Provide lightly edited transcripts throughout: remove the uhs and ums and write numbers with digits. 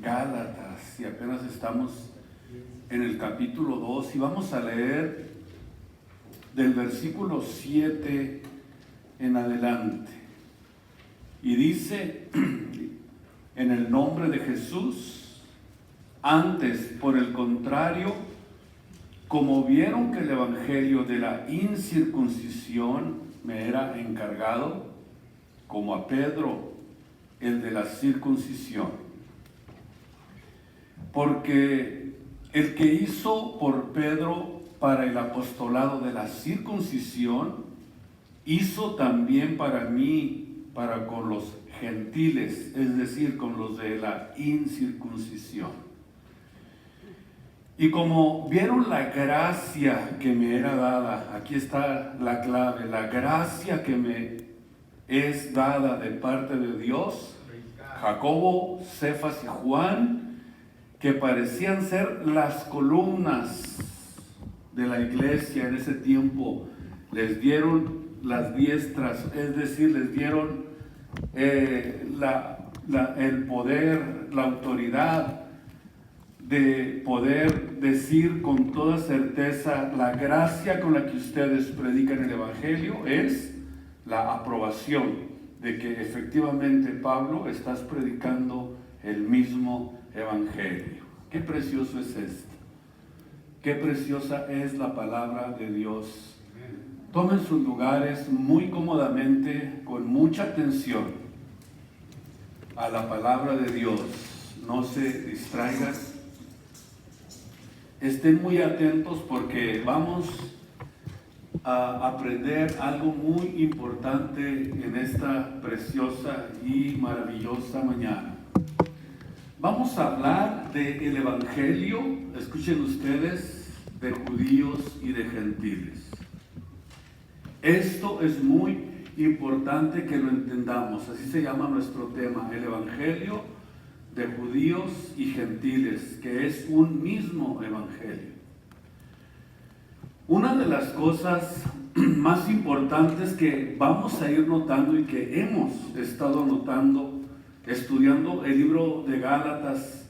Gálatas y apenas estamos en el capítulo 2 y vamos a leer del versículo 7 en adelante. Y dice, en el nombre de Jesús, antes, por el contrario, como vieron que el evangelio de la incircuncisión me era encargado, como a Pedro el de la circuncisión. Porque el que hizo por Pedro para el apostolado de la circuncisión, hizo también para mí, para con los gentiles, es decir, con los de la incircuncisión. Y como vieron la gracia que me era dada, aquí está la clave, la gracia que me es dada de parte de Dios, Jacobo, Cefas y Juan, que parecían ser las columnas de la iglesia en ese tiempo, les dieron las diestras, es decir, les dieron el poder, la autoridad de poder decir con toda certeza: la gracia con la que ustedes predican el evangelio es la aprobación de que efectivamente, Pablo, estás predicando el mismo evangelio. Qué precioso es esto. Qué preciosa es la palabra de Dios. Tomen sus lugares muy cómodamente, con mucha atención a la palabra de Dios. No se distraigan. Estén muy atentos porque vamos a aprender algo muy importante en esta preciosa y maravillosa mañana. Vamos a hablar del evangelio, escuchen ustedes, de judíos y de gentiles. Esto es muy importante que lo entendamos, así se llama nuestro tema, el evangelio de judíos y gentiles, que es un mismo evangelio. Una de las cosas más importantes que vamos a ir notando y que hemos estado notando, estudiando el libro de Gálatas,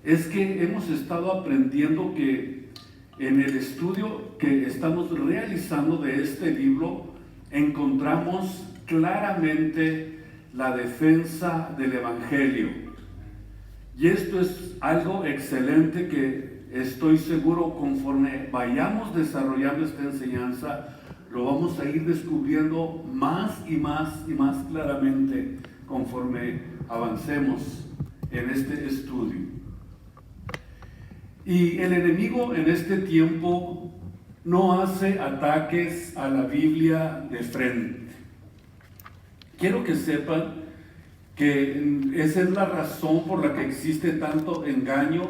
es que hemos estado aprendiendo que en el estudio que estamos realizando de este libro, encontramos claramente la defensa del evangelio. Y esto es algo excelente que estoy seguro, conforme vayamos desarrollando esta enseñanza, lo vamos a ir descubriendo más y más y más claramente conforme avancemos en este estudio. Y el enemigo en este tiempo no hace ataques a la Biblia de frente. Quiero que sepan que esa es la razón por la que existe tanto engaño.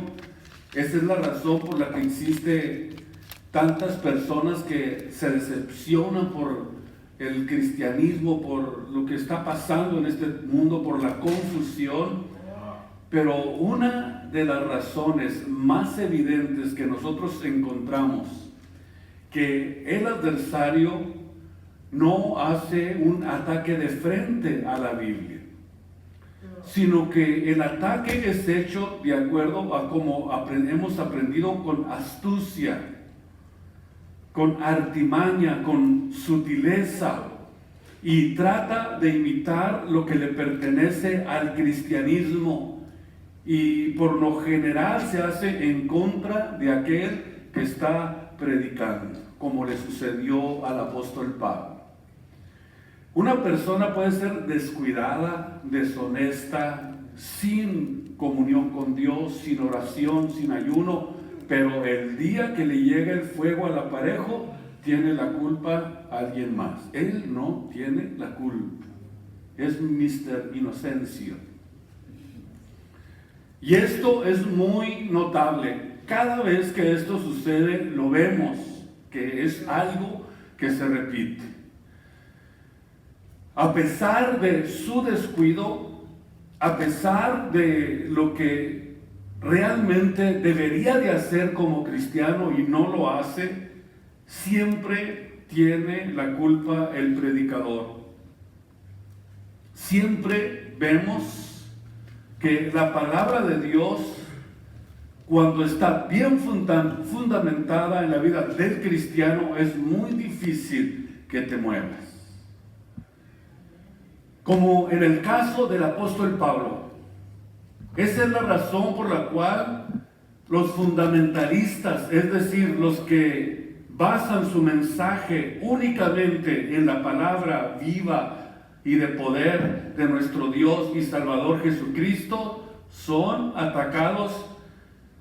Esa es la razón por la que existe tantas personas que se decepcionan por el cristianismo, por lo que está pasando en este mundo, por la confusión. Pero una de las razones más evidentes que nosotros encontramos, que el adversario no hace un ataque de frente a la Biblia, sino que el ataque es hecho de acuerdo a como hemos aprendido, con astucia, con artimaña, con sutileza, y trata de imitar lo que le pertenece al cristianismo, y por lo general se hace en contra de aquel que está predicando, como le sucedió al apóstol Pablo. Una persona puede ser descuidada, deshonesta, sin comunión con Dios, sin oración, sin ayuno, pero el día que le llega el fuego al aparejo, tiene la culpa alguien más. Él no tiene la culpa. Es Mr. Inocencio. Y esto es muy notable. Cada vez que esto sucede, lo vemos, que es algo que se repite. A pesar de su descuido, a pesar de lo que realmente debería de hacer como cristiano y no lo hace, siempre tiene la culpa el predicador. Siempre vemos que la palabra de Dios, cuando está bien fundamentada en la vida del cristiano, es muy difícil que te muevas. Como en el caso del apóstol Pablo. Esa es la razón por la cual los fundamentalistas, es decir, los que basan su mensaje únicamente en la palabra viva y de poder de nuestro Dios y Salvador Jesucristo, son atacados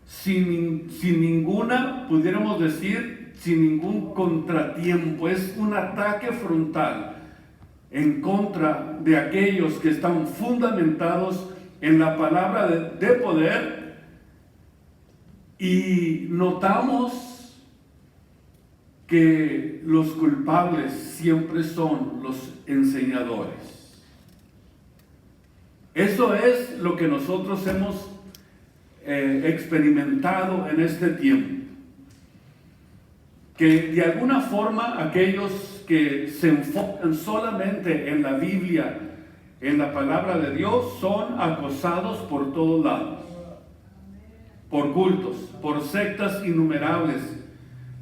sin ninguna, pudiéramos decir, sin ningún contratiempo. Es un ataque frontal en contra de aquellos que están fundamentados en la palabra de poder, y notamos que los culpables siempre son los enseñadores. Eso es lo que nosotros hemos experimentado en este tiempo, que de alguna forma aquellos que se enfocan solamente en la Biblia, en la palabra de Dios, son acosados por todos lados, por cultos, por sectas innumerables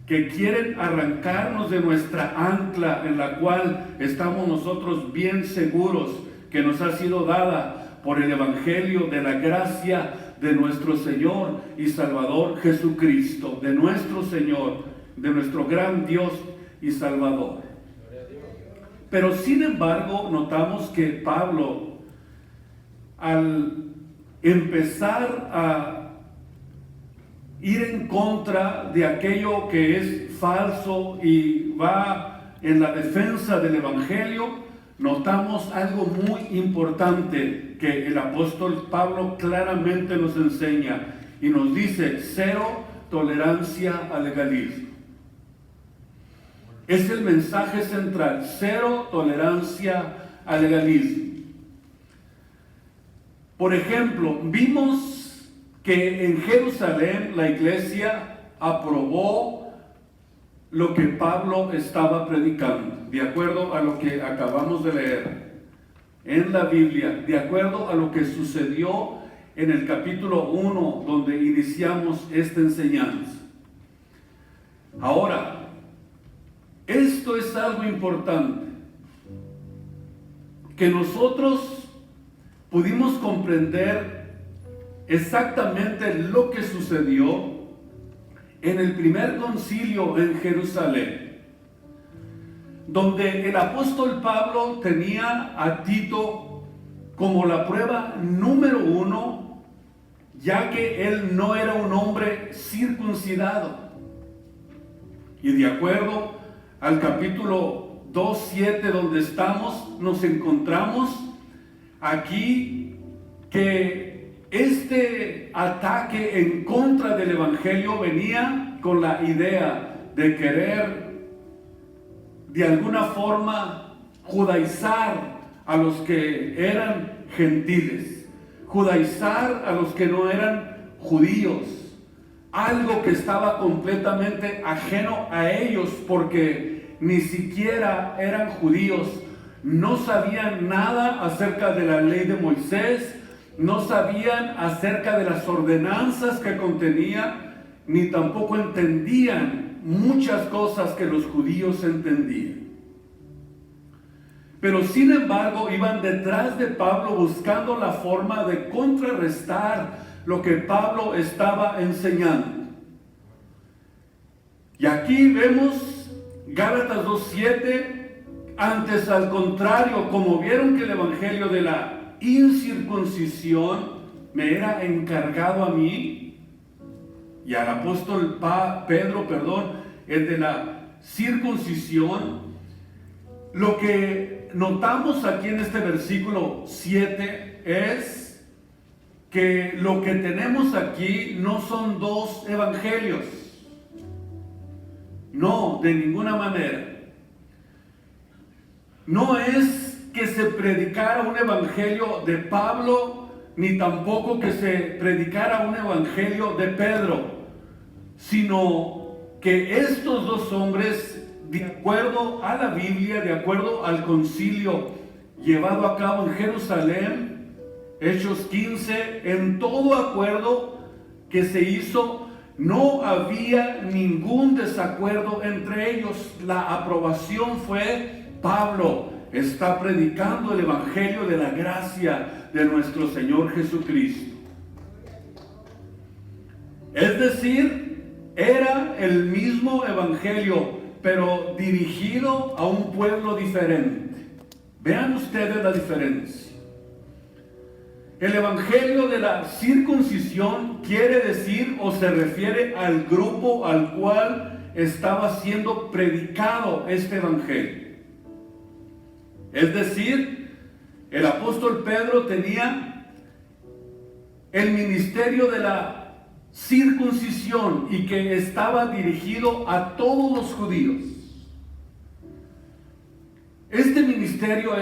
que quieren arrancarnos de nuestra ancla en la cual estamos nosotros bien seguros que nos ha sido dada por el Evangelio de la gracia de nuestro Señor y Salvador Jesucristo, de nuestro Señor, de nuestro gran Dios y Salvador. Pero sin embargo, notamos que Pablo, al empezar a ir en contra de aquello que es falso y va en la defensa del Evangelio, notamos algo muy importante que el apóstol Pablo claramente nos enseña y nos dice: cero tolerancia al legalismo. Es el mensaje central: cero tolerancia al legalismo. Por ejemplo, vimos que en Jerusalén la iglesia aprobó lo que Pablo estaba predicando, de acuerdo a lo que acabamos de leer en la Biblia, de acuerdo a lo que sucedió en el capítulo 1, donde iniciamos esta enseñanza. Ahora, esto es algo importante, que nosotros pudimos comprender exactamente lo que sucedió en el primer concilio en Jerusalén, donde el apóstol Pablo tenía a Tito como la prueba número 1, ya que él no era un hombre circuncidado. Y de acuerdo al capítulo 2:7 donde estamos, nos encontramos aquí que este ataque en contra del Evangelio venía con la idea de querer de alguna forma judaizar a los que eran gentiles, judaizar a los que no eran judíos, algo que estaba completamente ajeno a ellos, porque ni siquiera eran judíos, no sabían nada acerca de la ley de Moisés, no sabían acerca de las ordenanzas que contenía, ni tampoco entendían muchas cosas que los judíos entendían. Pero sin embargo iban detrás de Pablo buscando la forma de contrarrestar lo que Pablo estaba enseñando. Y aquí vemos Gálatas 2:7, antes al contrario, como vieron que el evangelio de la incircuncisión me era encargado a mí y al apóstol Pedro, el de la circuncisión, lo que notamos aquí en este versículo 7 es que lo que tenemos aquí no son dos evangelios. No, de ninguna manera. No es que se predicara un evangelio de Pablo, ni tampoco que se predicara un evangelio de Pedro, sino que estos dos hombres, de acuerdo a la Biblia, de acuerdo al concilio llevado a cabo en Jerusalén, Hechos 15, en todo acuerdo que se hizo, no había ningún desacuerdo entre ellos. La aprobación fue: Pablo está predicando el evangelio de la gracia de nuestro Señor Jesucristo. Es decir, era el mismo evangelio, pero dirigido a un pueblo diferente. Vean ustedes la diferencia. El evangelio de la circuncisión quiere decir o se refiere al grupo al cual estaba siendo predicado este evangelio. Es decir, el apóstol Pedro tenía el ministerio de la circuncisión y que estaba dirigido a todos los judíos. Este ministerio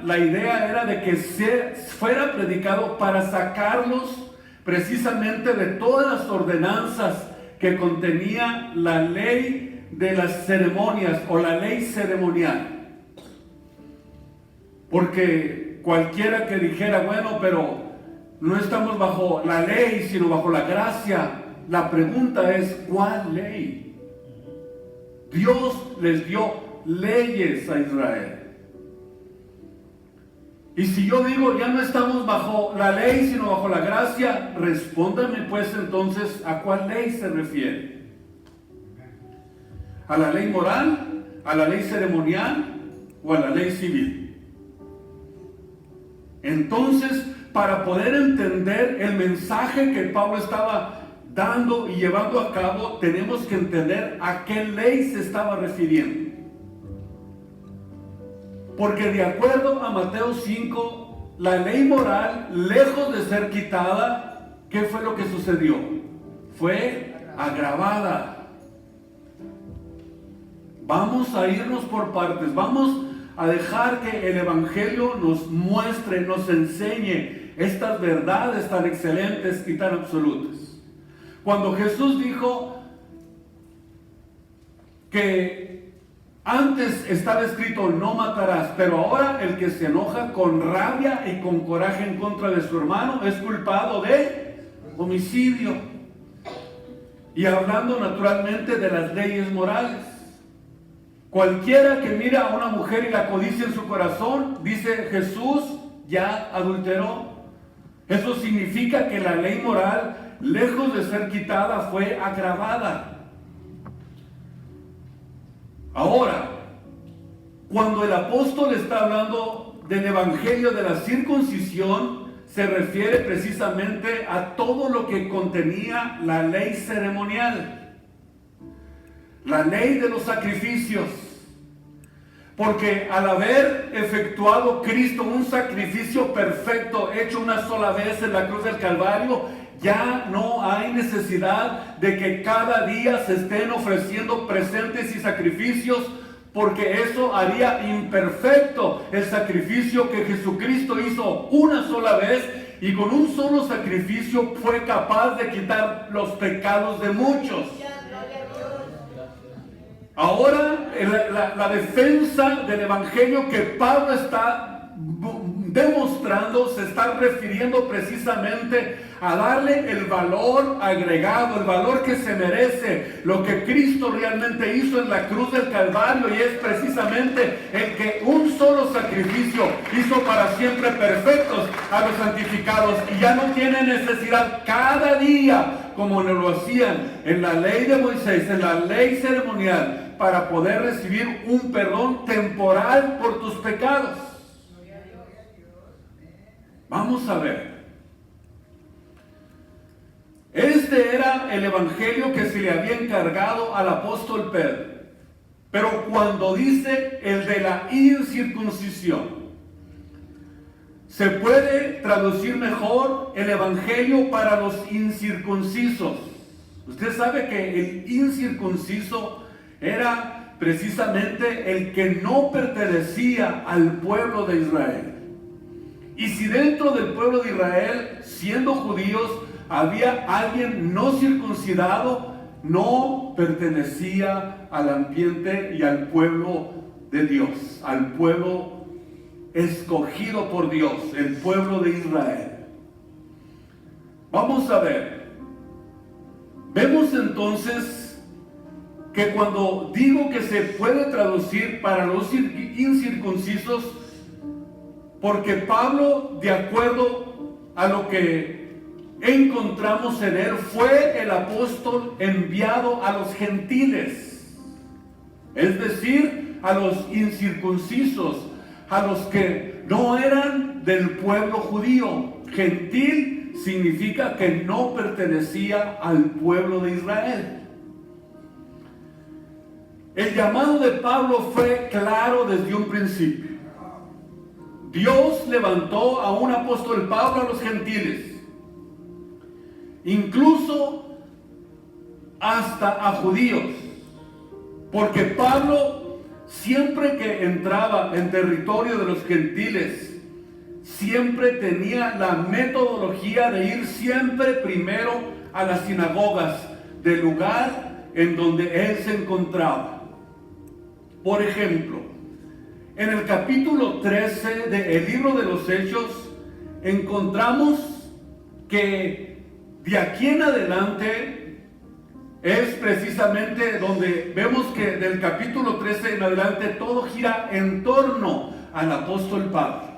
la idea era de que se fuera predicado para sacarlos precisamente de todas las ordenanzas que contenía la ley de las ceremonias o la ley ceremonial. Porque cualquiera que dijera, bueno, pero no estamos bajo la ley, sino bajo la gracia. La pregunta es, ¿cuál ley? Dios les dio leyes a Israel. Y si yo digo, ya no estamos bajo la ley, sino bajo la gracia, respóndame pues entonces, ¿a cuál ley se refiere? ¿A la ley moral? ¿A la ley ceremonial? ¿O a la ley civil? Entonces, para poder entender el mensaje que Pablo estaba dando y llevando a cabo, tenemos que entender a qué ley se estaba refiriendo. Porque de acuerdo a Mateo 5, la ley moral, lejos de ser quitada, ¿qué fue lo que sucedió? Fue agravada. Vamos a irnos por partes, vamos a dejar que el evangelio nos muestre, nos enseñe estas verdades tan excelentes y tan absolutas. Cuando Jesús dijo que antes estaba escrito no matarás, pero ahora el que se enoja con rabia y con coraje en contra de su hermano es culpado de homicidio. Y hablando naturalmente de las leyes morales. Cualquiera que mira a una mujer y la codicia en su corazón, dice Jesús, ya adulteró. Eso significa que la ley moral, lejos de ser quitada, fue agravada. Ahora, cuando el apóstol está hablando del evangelio de la circuncisión, se refiere precisamente a todo lo que contenía la ley ceremonial, la ley de los sacrificios. Porque al haber efectuado Cristo un sacrificio perfecto, hecho una sola vez en la cruz del Calvario, ya no hay necesidad de que cada día se estén ofreciendo presentes y sacrificios, porque eso haría imperfecto el sacrificio que Jesucristo hizo una sola vez, y con un solo sacrificio fue capaz de quitar los pecados de muchos. Ahora, la defensa del evangelio que Pablo está demostrando se está refiriendo precisamente a darle el valor agregado, el valor que se merece, lo que Cristo realmente hizo en la cruz del Calvario, y es precisamente el que un solo sacrificio hizo para siempre perfectos a los santificados, y ya no tiene necesidad cada día, como lo hacían en la ley de Moisés, en la ley ceremonial, para poder recibir un perdón temporal por tus pecados. Vamos a ver. Este era el evangelio que se le había encargado al apóstol Pedro. Pero cuando dice el de la incircuncisión, se puede traducir mejor el evangelio para los incircuncisos. Usted sabe que el incircunciso era precisamente el que no pertenecía al pueblo de Israel. Y si dentro del pueblo de Israel, siendo judíos, había alguien no circuncidado, no pertenecía al ambiente y al pueblo de Dios, al pueblo escogido por Dios, el pueblo de Israel. Vamos a ver. Vemos entonces que cuando digo que se puede traducir para los incircuncisos, porque Pablo, de acuerdo a lo que encontramos en él, fue el apóstol enviado a los gentiles, es decir, a los incircuncisos, a los que no eran del pueblo judío. Gentil significa que no pertenecía al pueblo de Israel. El llamado de Pablo fue claro desde un principio. Dios levantó a un apóstol Pablo a los gentiles, incluso hasta a judíos, porque Pablo siempre que entraba en territorio de los gentiles, siempre tenía la metodología de ir siempre primero a las sinagogas del lugar en donde él se encontraba. Por ejemplo, en el capítulo 13 del libro de los Hechos, encontramos que de aquí en adelante es precisamente donde vemos que del capítulo 13 en adelante todo gira en torno al apóstol Pablo.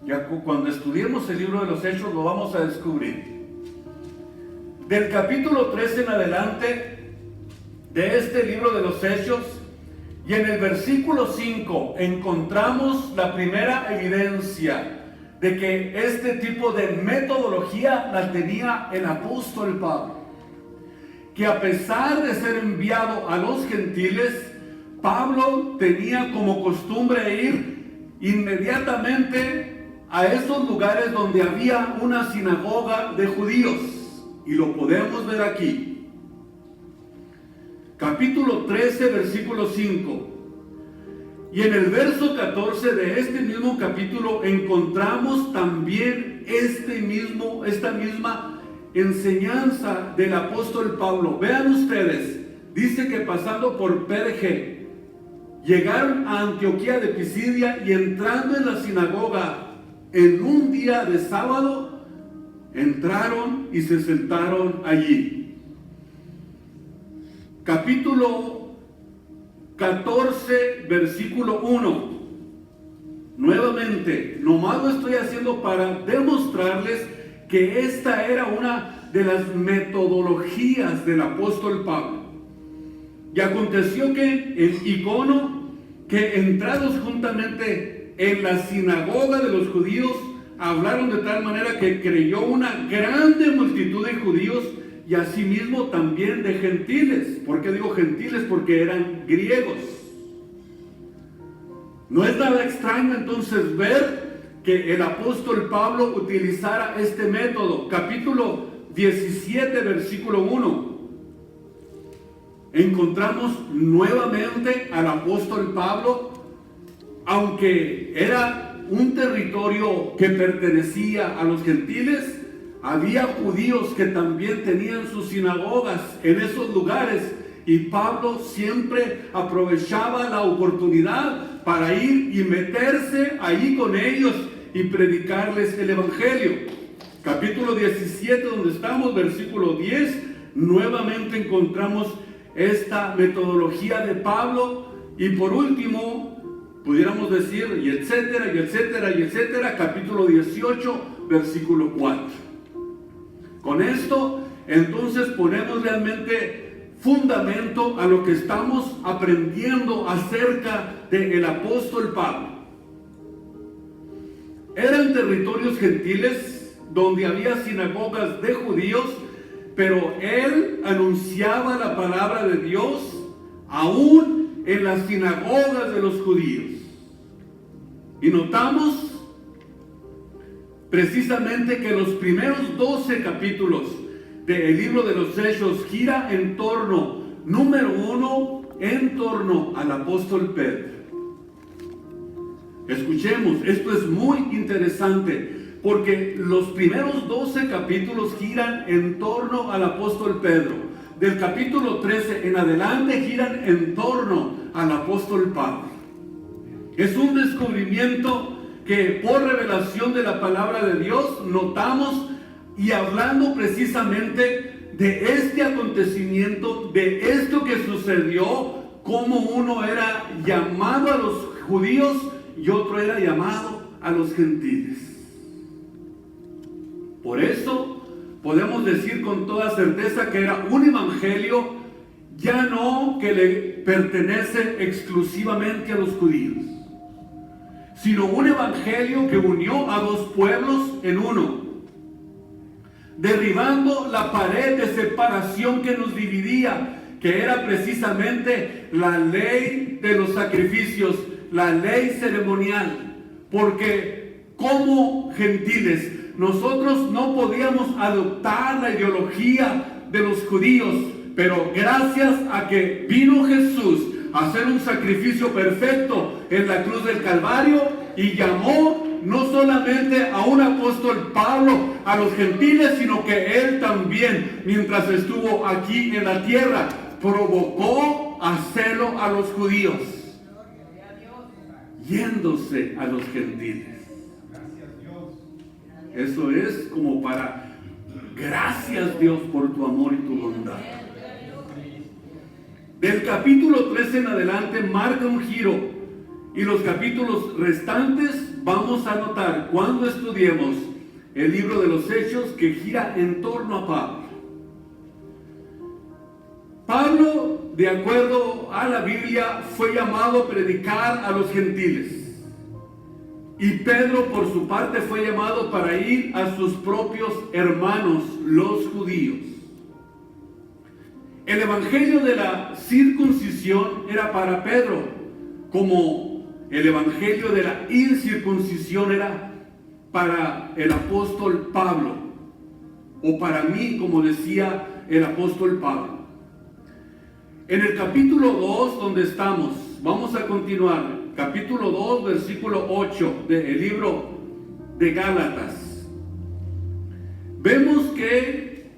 Ya cuando estudiemos el libro de los Hechos lo vamos a descubrir. Del capítulo 13 en adelante de este libro de los Hechos, y en el versículo 5 encontramos la primera evidencia de que este tipo de metodología la tenía el apóstol Pablo. Que a pesar de ser enviado a los gentiles, Pablo tenía como costumbre ir inmediatamente a esos lugares donde había una sinagoga de judíos. Y lo podemos ver aquí. Capítulo 13, versículo 5. Y en el verso 14 de este mismo capítulo encontramos también esta misma enseñanza del apóstol Pablo. Vean ustedes, dice que pasando por Perge, llegaron a Antioquía de Pisidia y entrando en la sinagoga en un día de sábado, entraron y se sentaron allí. Capítulo 14, versículo 1. Nuevamente, nomás lo estoy haciendo para demostrarles que esta era una de las metodologías del apóstol Pablo. Y aconteció que en Icono, que entrados juntamente en la sinagoga de los judíos, hablaron de tal manera que creyó una grande multitud de judíos y asimismo también de gentiles. ¿Por qué digo gentiles? Porque eran griegos. No es nada extraño entonces ver que el apóstol Pablo utilizara este método. Capítulo 17, versículo 1. Encontramos nuevamente al apóstol Pablo, aunque era un territorio que pertenecía a los gentiles, había judíos que también tenían sus sinagogas en esos lugares, y Pablo siempre aprovechaba la oportunidad para ir y meterse allí con ellos y predicarles el evangelio. Capítulo 17, donde estamos, versículo 10, nuevamente encontramos esta metodología de Pablo. Y por último, pudiéramos decir, y etcétera, y etcétera, y etcétera, capítulo 18, versículo 4. Con esto, entonces ponemos realmente fundamento a lo que estamos aprendiendo acerca del apóstol Pablo. Eran territorios gentiles donde había sinagogas de judíos, pero él anunciaba la palabra de Dios aún en las sinagogas de los judíos. Y notamos precisamente que los primeros 12 capítulos del libro de los Hechos gira en torno, número 1, en torno al apóstol Pedro. Escuchemos, esto es muy interesante, porque los primeros 12 capítulos giran en torno al apóstol Pedro. Del capítulo 13 en adelante giran en torno al apóstol Pablo. Es un descubrimiento que por revelación de la palabra de Dios notamos y hablando precisamente de este acontecimiento, de esto que sucedió, cómo uno era llamado a los judíos y otro era llamado a los gentiles. Por eso podemos decir con toda certeza que era un evangelio ya no que le pertenece exclusivamente a los judíos, sino un evangelio que unió a dos pueblos en uno, derribando la pared de separación que nos dividía, que era precisamente la ley de los sacrificios, la ley ceremonial, porque como gentiles nosotros no podíamos adoptar la ideología de los judíos, pero gracias a que vino Jesús a hacer un sacrificio perfecto en la cruz del Calvario y llamó no solamente a un apóstol Pablo a los gentiles, sino que él también, mientras estuvo aquí en la tierra, provocó hacerlo a los judíos, yéndose a los gentiles. Eso es como para, gracias Dios por tu amor y tu bondad. Del capítulo 13 en adelante marca un giro, y los capítulos restantes vamos a notar cuando estudiemos el libro de los Hechos que gira en torno a Pablo. Pablo, de acuerdo a la Biblia, fue llamado a predicar a los gentiles. Y Pedro, por su parte, fue llamado para ir a sus propios hermanos, los judíos. El evangelio de la circuncisión era para Pedro, como el evangelio de la incircuncisión era para el apóstol Pablo, o para mí, como decía el apóstol Pablo. En el capítulo 2, donde estamos, vamos a continuar. Capítulo 2, versículo 8 del libro de Gálatas. Vemos que,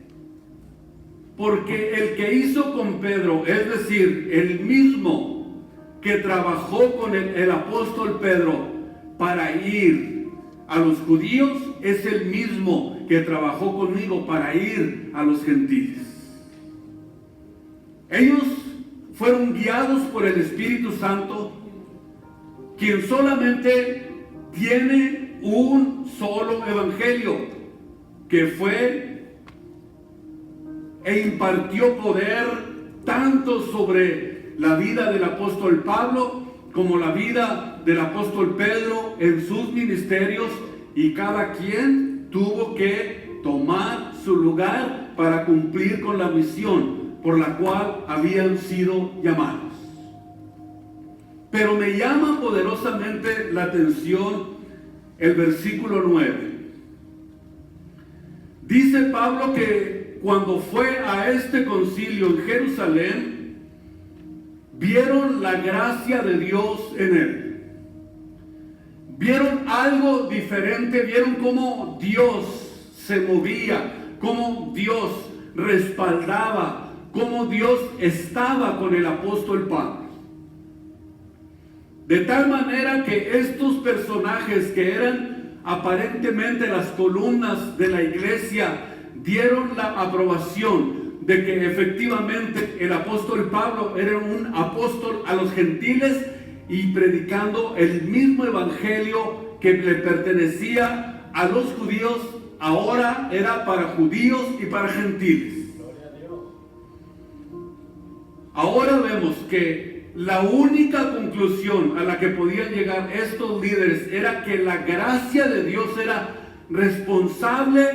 porque el que hizo con Pedro, es decir, el mismo que trabajó con el apóstol Pedro para ir a los judíos, es el mismo que trabajó conmigo para ir a los gentiles. Ellos fueron guiados por el Espíritu Santo, quien solamente tiene un solo evangelio, que fue e impartió poder tanto sobre la vida del apóstol Pablo como la vida del apóstol Pedro en sus ministerios, y cada quien tuvo que tomar su lugar para cumplir con la misión por la cual habían sido llamados. Pero me llama poderosamente la atención el versículo 9. Dice Pablo que cuando fue a este concilio en Jerusalén, vieron la gracia de Dios en él. Vieron algo diferente, vieron cómo Dios se movía, cómo Dios respaldaba, cómo Dios estaba con el apóstol Pablo. De tal manera que estos personajes que eran aparentemente las columnas de la iglesia dieron la aprobación de que efectivamente el apóstol Pablo era un apóstol a los gentiles y predicando el mismo evangelio que le pertenecía a los judíos, ahora era para judíos y para gentiles. Ahora vemos que la única conclusión a la que podían llegar estos líderes era que la gracia de Dios era responsable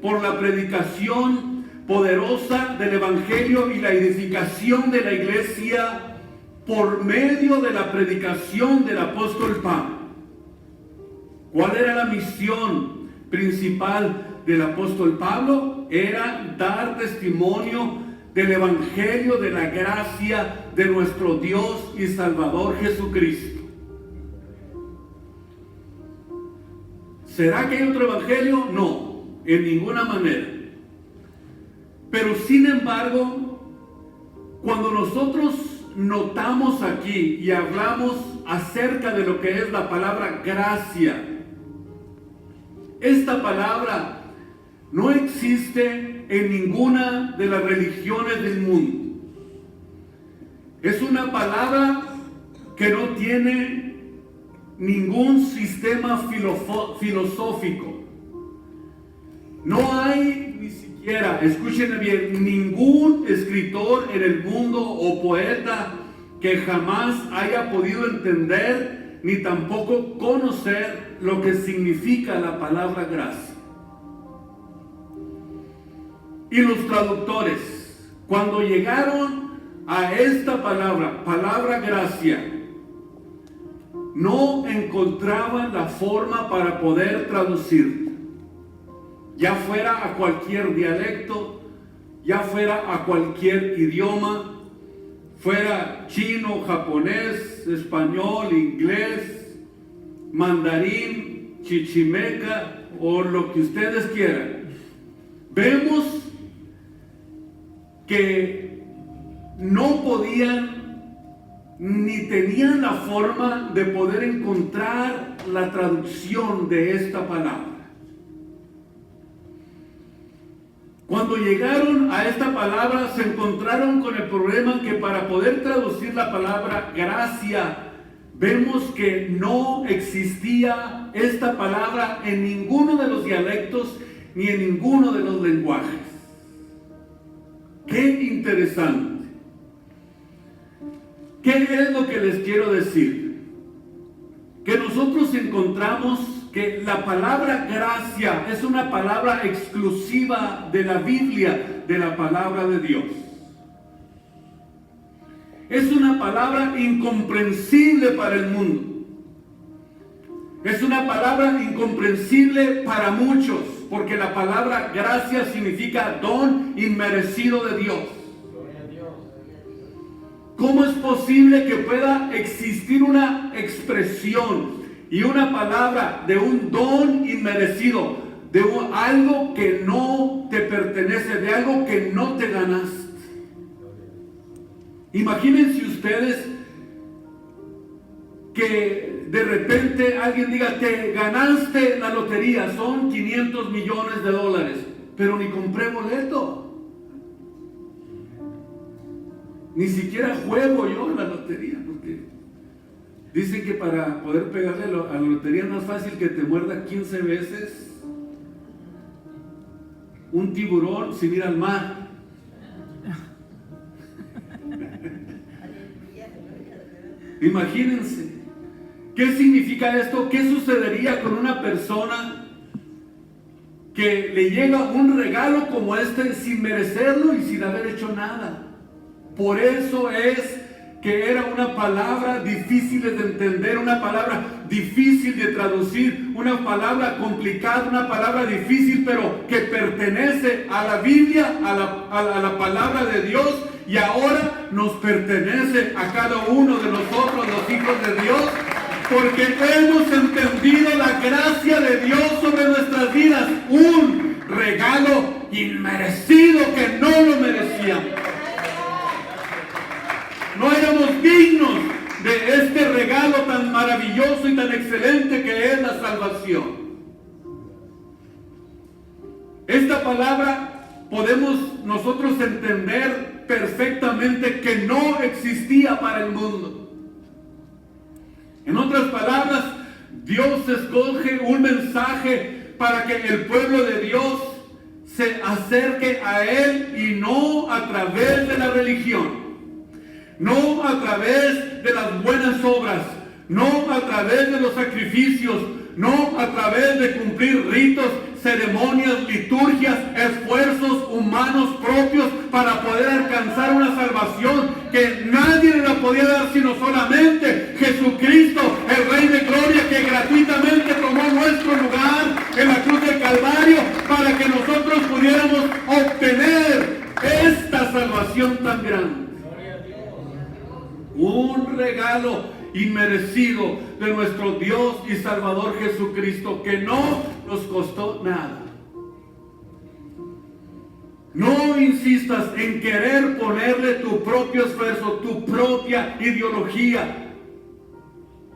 por la predicación poderosa del evangelio y la edificación de la iglesia por medio de la predicación del apóstol Pablo. ¿Cuál era la misión principal del apóstol Pablo? Era dar testimonio del evangelio de la gracia de nuestro Dios y Salvador Jesucristo. ¿Será que hay otro evangelio? No, en ninguna manera. Pero sin embargo, cuando nosotros notamos aquí y hablamos acerca de lo que es la palabra gracia, esta palabra no existe en ninguna de las religiones del mundo. Es una palabra que no tiene ningún sistema filosófico. No hay ni siquiera, escúchenme bien, ningún escritor en el mundo o poeta que jamás haya podido entender ni tampoco conocer lo que significa la palabra gracia. Y los traductores, cuando llegaron a esta palabra gracia, no encontraban la forma para poder traducir, ya fuera a cualquier dialecto, ya fuera a cualquier idioma, fuera chino, japonés, español, inglés, mandarín, chichimeca o lo que ustedes quieran. Vemos que no podían ni tenían la forma de poder encontrar la traducción de esta palabra. Cuando llegaron a esta palabra, se encontraron con el problema que para poder traducir la palabra gracia, vemos que no existía esta palabra en ninguno de los dialectos ni en ninguno de los lenguajes. ¡Qué interesante! ¿Qué es lo que les quiero decir? Que nosotros encontramos que la palabra gracia es una palabra exclusiva de la Biblia, de la palabra de Dios. Es una palabra incomprensible para el mundo. Es una palabra incomprensible para muchos, porque la palabra gracia significa don inmerecido de Dios. ¿Cómo es posible que pueda existir una expresión y una palabra de un don inmerecido, de algo que no te pertenece, de algo que no te ganaste? Imagínense ustedes que de repente alguien diga: te ganaste la lotería, son 500 millones de dólares, pero ni compré boleto. Ni siquiera juego yo en la lotería, porque dicen que para poder pegarle a la lotería es más fácil que te muerda 15 veces un tiburón sin ir al mar. Imagínense, ¿qué significa esto? ¿Qué sucedería con una persona que le llega un regalo como este sin merecerlo y sin haber hecho nada? Por eso es que era una palabra difícil de entender, una palabra difícil de traducir, una palabra complicada, una palabra difícil, pero que pertenece a la Biblia, a la palabra de Dios, y ahora nos pertenece a cada uno de nosotros, los hijos de Dios, porque hemos entendido la gracia de Dios sobre nuestras vidas, un regalo inmerecido que no lo merecíamos. No éramos dignos de este regalo tan maravilloso y tan excelente que es la salvación. Esta palabra podemos nosotros entender perfectamente que no existía para el mundo. En otras palabras, Dios escoge un mensaje para que el pueblo de Dios se acerque a Él, y no a través de la religión, no a través de las buenas obras, no a través de los sacrificios, no a través de cumplir ritos, ceremonias, liturgias, esfuerzos humanos propios para poder alcanzar una salvación que nadie la podía dar sino solamente Jesucristo, el Rey de Gloria, que gratuitamente tomó nuestro lugar en la cruz del Calvario para que nosotros pudiéramos obtener esta salvación tan grande. Un regalo inmerecido de nuestro Dios y Salvador Jesucristo, que no nos costó nada. No insistas en querer ponerle tu propio esfuerzo, tu propia ideología.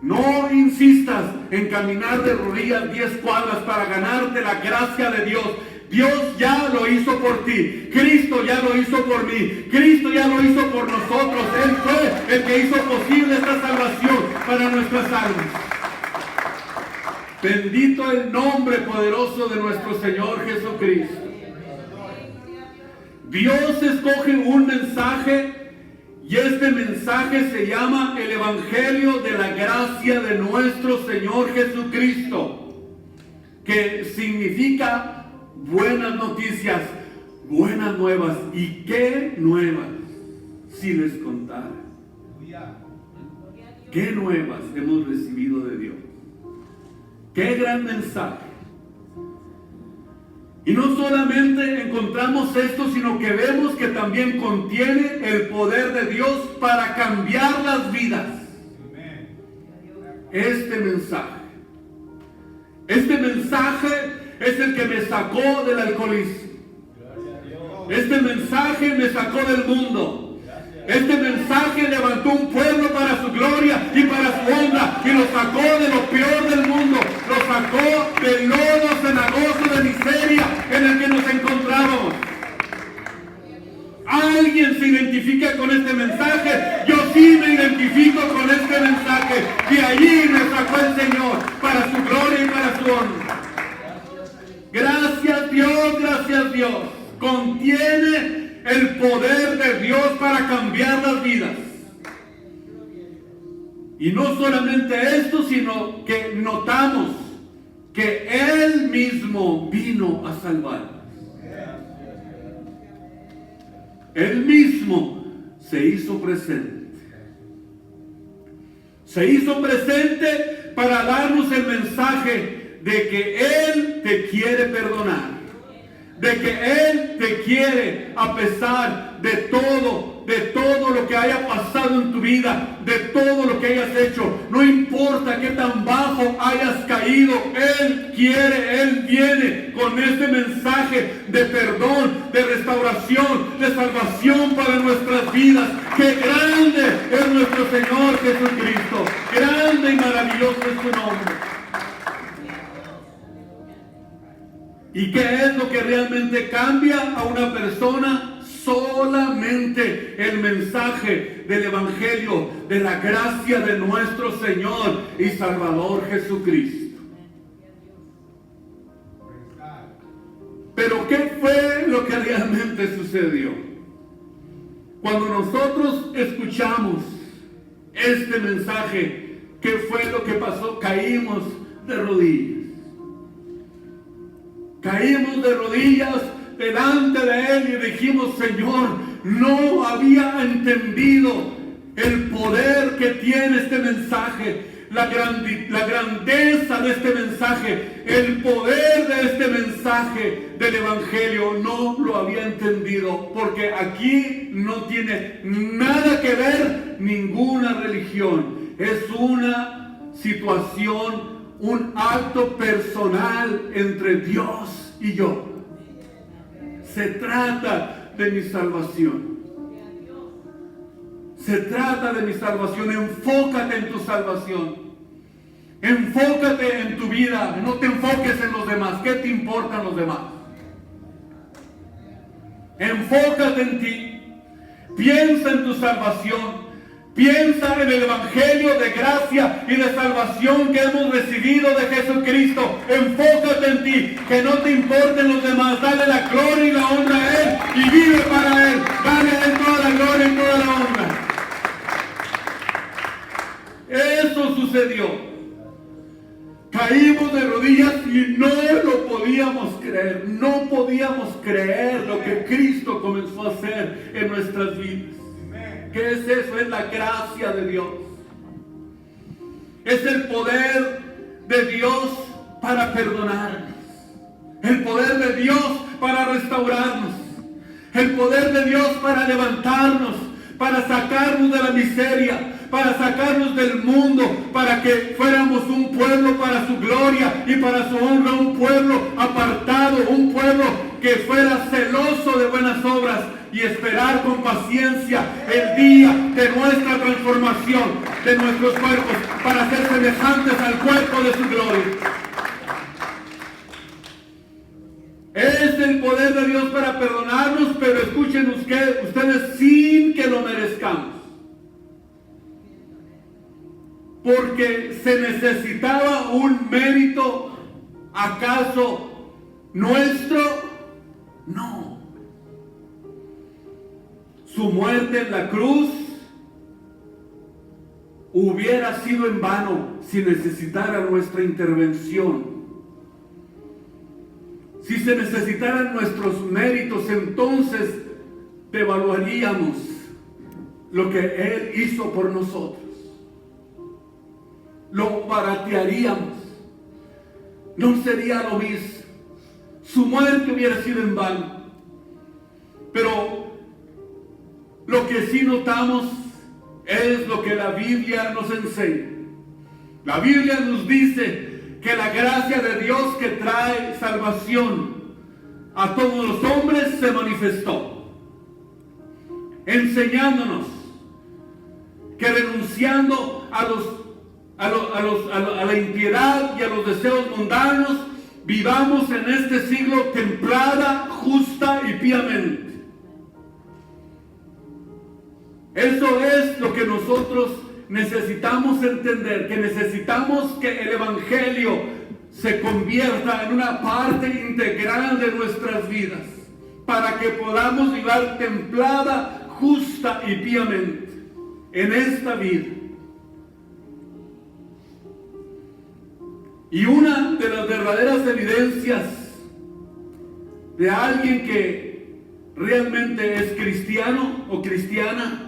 No insistas en caminar de rodillas 10 cuadras para ganarte la gracia de Dios. Dios ya lo hizo por ti. Cristo ya lo hizo por mí. Cristo ya lo hizo por nosotros. Él fue el que hizo posible esta salvación para nuestras almas. Bendito el nombre poderoso de nuestro Señor Jesucristo. Dios escoge un mensaje y este mensaje se llama el Evangelio de la gracia de nuestro Señor Jesucristo, que significa buenas noticias, buenas nuevas. ¿Y qué nuevas si les contara? ¿Qué nuevas hemos recibido de Dios? ¡Qué gran mensaje! Y no solamente encontramos esto, sino que vemos que también contiene el poder de Dios para cambiar las vidas. Este mensaje es el que me sacó del alcoholismo. Este mensaje me sacó del mundo. Este mensaje levantó un pueblo para su gloria y para su honra, y lo sacó de lo peor del mundo, lo sacó del lodo cenagoso de miseria en el que nos encontrábamos. ¿Alguien se identifica con este mensaje? Yo sí me identifico con este mensaje. De allí me sacó el Señor para su gloria y para su honra. Gracias Dios. Contiene el poder de Dios para cambiar las vidas. Y no solamente esto, sino que notamos que Él mismo vino a salvar. Él mismo se hizo presente. Se hizo presente para darnos el mensaje de que Él te quiere perdonar. De que Él te quiere a pesar de todo lo que haya pasado en tu vida, de todo lo que hayas hecho. No importa qué tan bajo hayas caído, Él quiere, Él viene con este mensaje de perdón, de restauración, de salvación para nuestras vidas. ¡Qué grande es nuestro Señor Jesucristo! ¡Grande y maravilloso es su nombre! ¿Y qué es lo que realmente cambia a una persona? Solamente el mensaje del Evangelio, de la gracia de nuestro Señor y Salvador Jesucristo. Pero ¿qué fue lo que realmente sucedió? Cuando nosotros escuchamos este mensaje, ¿qué fue lo que pasó? Caímos de rodillas. Caímos de rodillas delante de Él y dijimos: Señor, no había entendido el poder que tiene este mensaje, la grandeza de este mensaje, el poder de este mensaje del Evangelio. No lo había entendido, porque aquí no tiene nada que ver ninguna religión. Es una situación, un acto personal entre Dios y yo. Se trata de mi salvación. Se trata de mi salvación. Enfócate en tu salvación. Enfócate en tu vida. No te enfoques en los demás. ¿Qué te importan los demás? Enfócate en ti. Piensa en tu salvación. Piensa en el Evangelio de gracia y de salvación que hemos recibido de Jesucristo. Enfócate en ti, que no te importen los demás. Dale la gloria y la honra a Él y vive para Él. Dale a Él toda la gloria y toda la honra. Eso sucedió. Caímos de rodillas y no lo podíamos creer. No podíamos creer lo que Cristo comenzó a hacer en nuestras vidas. ¿Qué es eso? Es la gracia de Dios. Es el poder de Dios para perdonarnos. El poder de Dios para restaurarnos. El poder de Dios para levantarnos, para sacarnos de la miseria, para sacarnos del mundo, para que fuéramos un pueblo para su gloria y para su honra, un pueblo apartado, un pueblo que fuera celoso de buenas obras y esperar con paciencia el día de nuestra transformación de nuestros cuerpos para ser semejantes al cuerpo de su gloria. Es el poder de Dios para perdonarnos, pero escuchen ustedes sin que lo merezcamos. Porque se necesitaba un mérito, ¿acaso nuestro? No. Su muerte en la cruz hubiera sido en vano si necesitara nuestra intervención. Si se necesitaran nuestros méritos, entonces devaluaríamos lo que Él hizo por nosotros. Lo baratearíamos. No sería lo mismo. Su muerte hubiera sido en vano. Pero lo que sí notamos es lo que la Biblia nos enseña. La Biblia nos dice que la gracia de Dios que trae salvación a todos los hombres se manifestó, enseñándonos que renunciando a la impiedad y a los deseos mundanos, vivamos en este siglo templada, justa y piamente. Eso es lo que nosotros necesitamos entender, que necesitamos que el Evangelio se convierta en una parte integral de nuestras vidas, para que podamos vivir templada, justa y piamente en esta vida. Y una de las verdaderas evidencias de alguien que realmente es cristiano o cristiana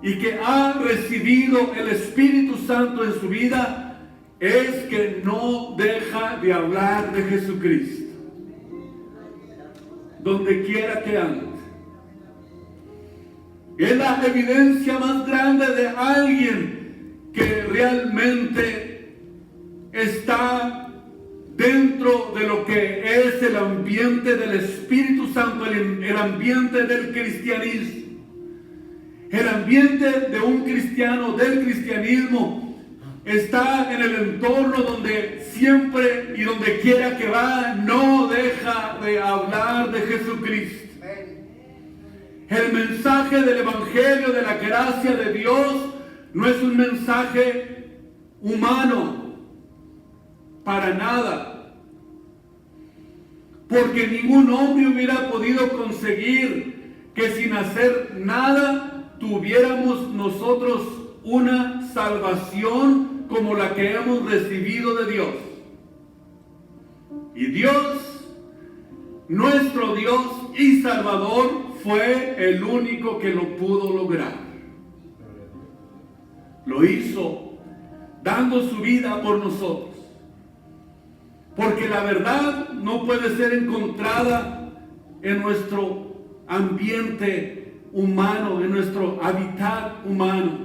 y que ha recibido el Espíritu Santo en su vida es que no deja de hablar de Jesucristo donde quiera que ande. Es la evidencia más grande de alguien que realmente está dentro de lo que es el ambiente del Espíritu Santo, el ambiente del cristianismo. El ambiente de un cristiano, del cristianismo, está en el entorno donde siempre y donde quiera que va, no deja de hablar de Jesucristo. El mensaje del Evangelio, de la gracia de Dios, no es un mensaje humano, para nada. Porque ningún hombre hubiera podido conseguir que sin hacer nada tuviéramos nosotros una salvación como la que hemos recibido de Dios. Y Dios, nuestro Dios y Salvador, fue el único que lo pudo lograr. Lo hizo dando su vida por nosotros. Porque la verdad no puede ser encontrada en nuestro ambiente humano, en nuestro hábitat humano.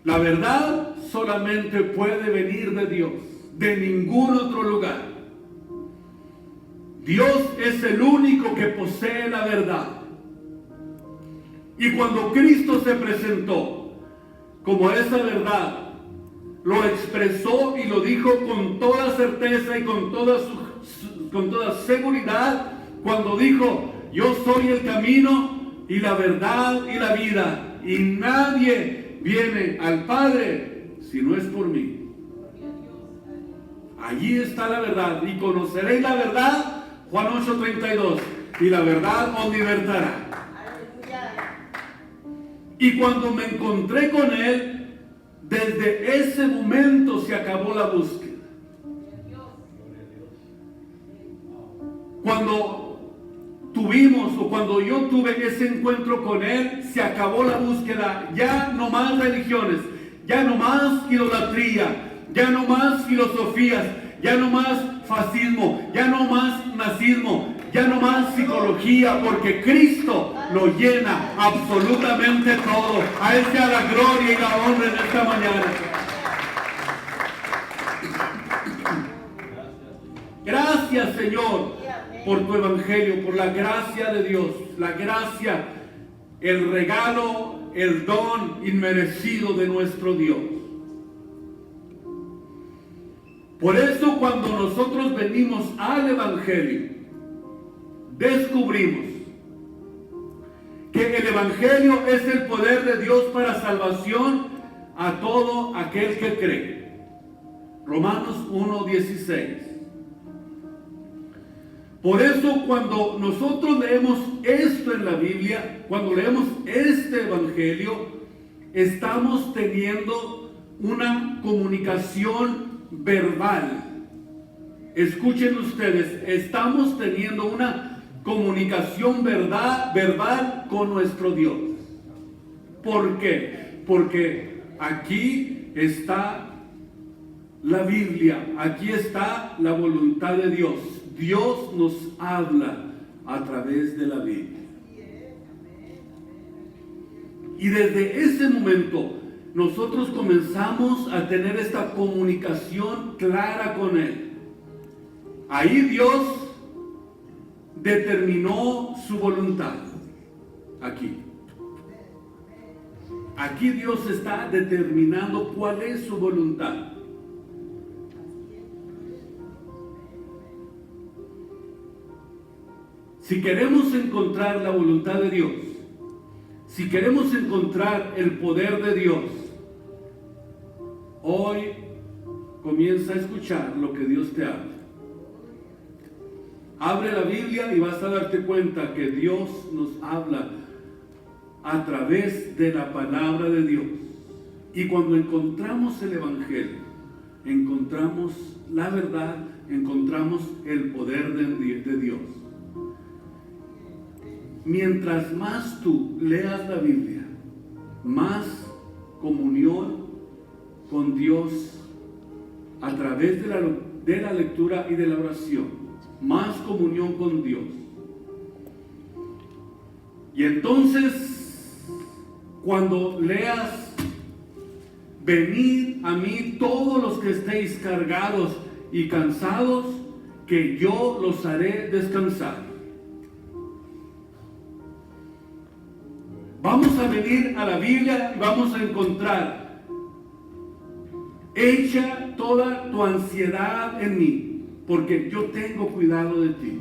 La verdad solamente puede venir de Dios, de ningún otro lugar. Dios es el único que posee la verdad. Y cuando Cristo se presentó como esa verdad, lo expresó y lo dijo con toda certeza y con toda seguridad, cuando dijo: yo soy el camino y la verdad y la vida, y nadie viene al Padre si no es por mí. Allí está la verdad, y conoceréis la verdad, Juan 8:32, y la verdad os libertará. Y cuando me encontré con Él, desde ese momento se acabó la búsqueda. Cuando cuando yo tuve ese encuentro con Él, se acabó la búsqueda. Ya no más religiones, ya no más idolatría, ya no más filosofías, ya no más fascismo, ya no más nazismo, ya no más psicología, porque Cristo lo llena absolutamente todo. A Él sea la gloria y la honra en esta mañana. Gracias, Señor, por tu evangelio, por la gracia de Dios, la gracia, el regalo, el don inmerecido de nuestro Dios. Por eso cuando nosotros venimos al Evangelio, descubrimos que el Evangelio es el poder de Dios para salvación a todo aquel que cree. Romanos 1:16. Por eso cuando nosotros leemos esto en la Biblia, cuando leemos este Evangelio, estamos teniendo una comunicación verbal. Escuchen ustedes, estamos teniendo una comunicación verbal con nuestro Dios. ¿Por qué? Porque aquí está la Biblia, aquí está la voluntad de Dios. Dios nos habla a través de la Biblia. Y desde ese momento nosotros comenzamos a tener esta comunicación clara con Él. Ahí Dios determinó su voluntad. Aquí Dios está determinando cuál es su voluntad. Si queremos encontrar la voluntad de Dios, si queremos encontrar el poder de Dios, hoy comienza a escuchar lo que Dios te habla. Abre la Biblia y vas a darte cuenta que Dios nos habla a través de la palabra de Dios. Y cuando encontramos el Evangelio, encontramos la verdad, encontramos el poder de Dios. Mientras más tú leas la Biblia, más comunión con Dios a través de la lectura y de la oración, más comunión con Dios. Y entonces, cuando leas, venid a mí todos los que estéis cargados y cansados, que yo los haré descansar. Vamos a venir a la Biblia y vamos a encontrar: echa toda tu ansiedad en mí, porque yo tengo cuidado de ti.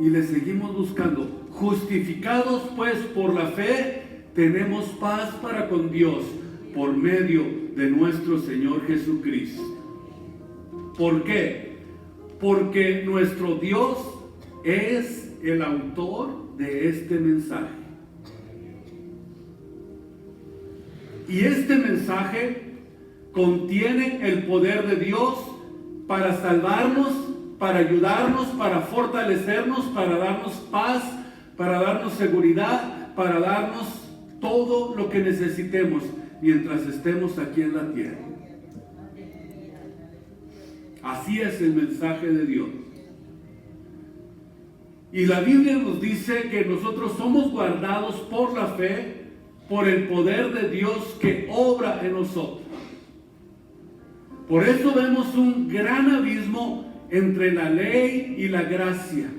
Y le seguimos buscando. Justificados pues por la fe, tenemos paz para con Dios por medio de nuestro Señor Jesucristo. ¿Por qué? Porque nuestro Dios es el autor de este mensaje. Y este mensaje contiene el poder de Dios para salvarnos, para ayudarnos, para fortalecernos, para darnos paz, para darnos seguridad, para darnos todo lo que necesitemos mientras estemos aquí en la tierra. Así es el mensaje de Dios. Y la Biblia nos dice que nosotros somos guardados por la fe, por el poder de Dios que obra en nosotros. Por eso vemos un gran abismo entre la ley y la gracia.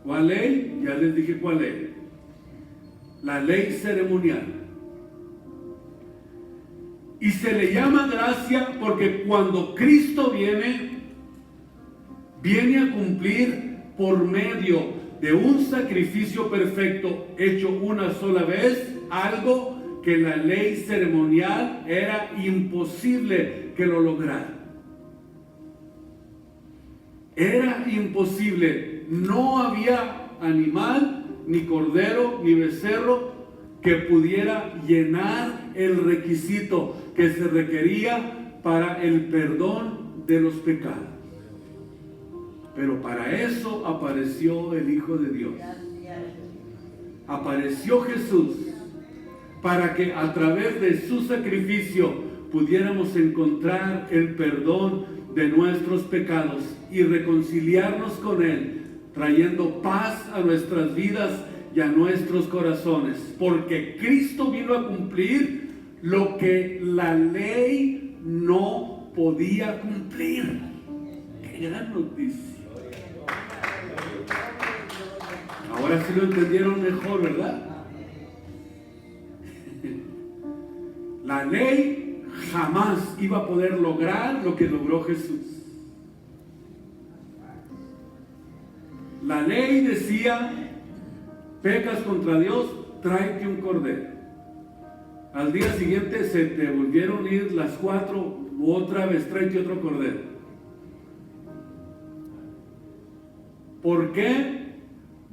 ¿Cuál ley? Ya les dije cuál ley. La ley ceremonial. Y se le llama gracia porque cuando Cristo viene a cumplir por medio de un sacrificio perfecto hecho una sola vez, algo que la ley ceremonial era imposible que lo lograra. Era imposible. No había animal, ni cordero, ni becerro que pudiera llenar el requisito que se requería para el perdón de los pecados. Pero para eso apareció el Hijo de Dios. Apareció Jesús para que a través de su sacrificio pudiéramos encontrar el perdón de nuestros pecados y reconciliarnos con Él, trayendo paz a nuestras vidas y a nuestros corazones. Porque Cristo vino a cumplir lo que la ley no podía cumplir. ¡Qué gran noticia! Ahora sí lo entendieron mejor, ¿verdad? La ley jamás iba a poder lograr lo que logró Jesús. La ley decía, pecas contra Dios, tráete un cordero. Al día siguiente se te volvieron a ir las 4, otra vez tráete otro cordero. ¿Por qué?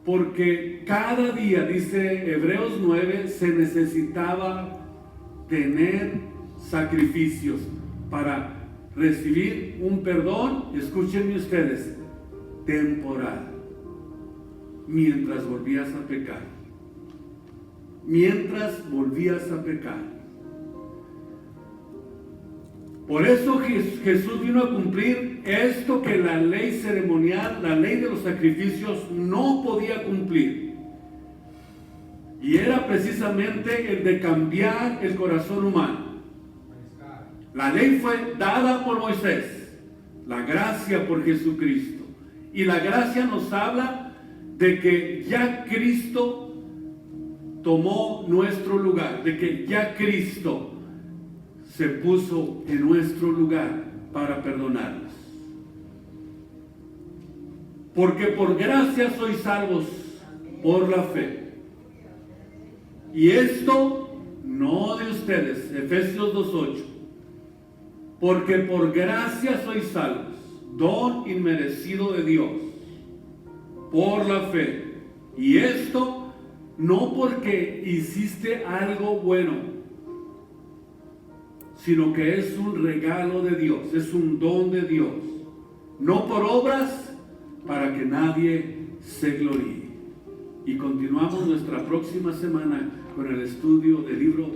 Porque cada día, dice Hebreos 9, se necesitaba tener sacrificios para recibir un perdón, escúchenme ustedes, temporal, mientras volvías a pecar. Mientras volvías a pecar. Por eso Jesús vino a cumplir esto que la ley ceremonial, la ley de los sacrificios no podía cumplir. Y era precisamente el de cambiar el corazón humano. La ley fue dada por Moisés, la gracia por Jesucristo. Y la gracia nos habla de que ya Cristo tomó nuestro lugar, de que ya Cristo se puso en nuestro lugar para perdonarnos. Porque por gracia sois salvos por la fe. Y esto no de ustedes, Efesios 2:8. Porque por gracia sois salvos, don inmerecido de Dios, por la fe. Y esto no porque hiciste algo bueno, sino que es un regalo de Dios, es un don de Dios, no por obras, para que nadie se gloríe. Y continuamos nuestra próxima semana con el estudio del libro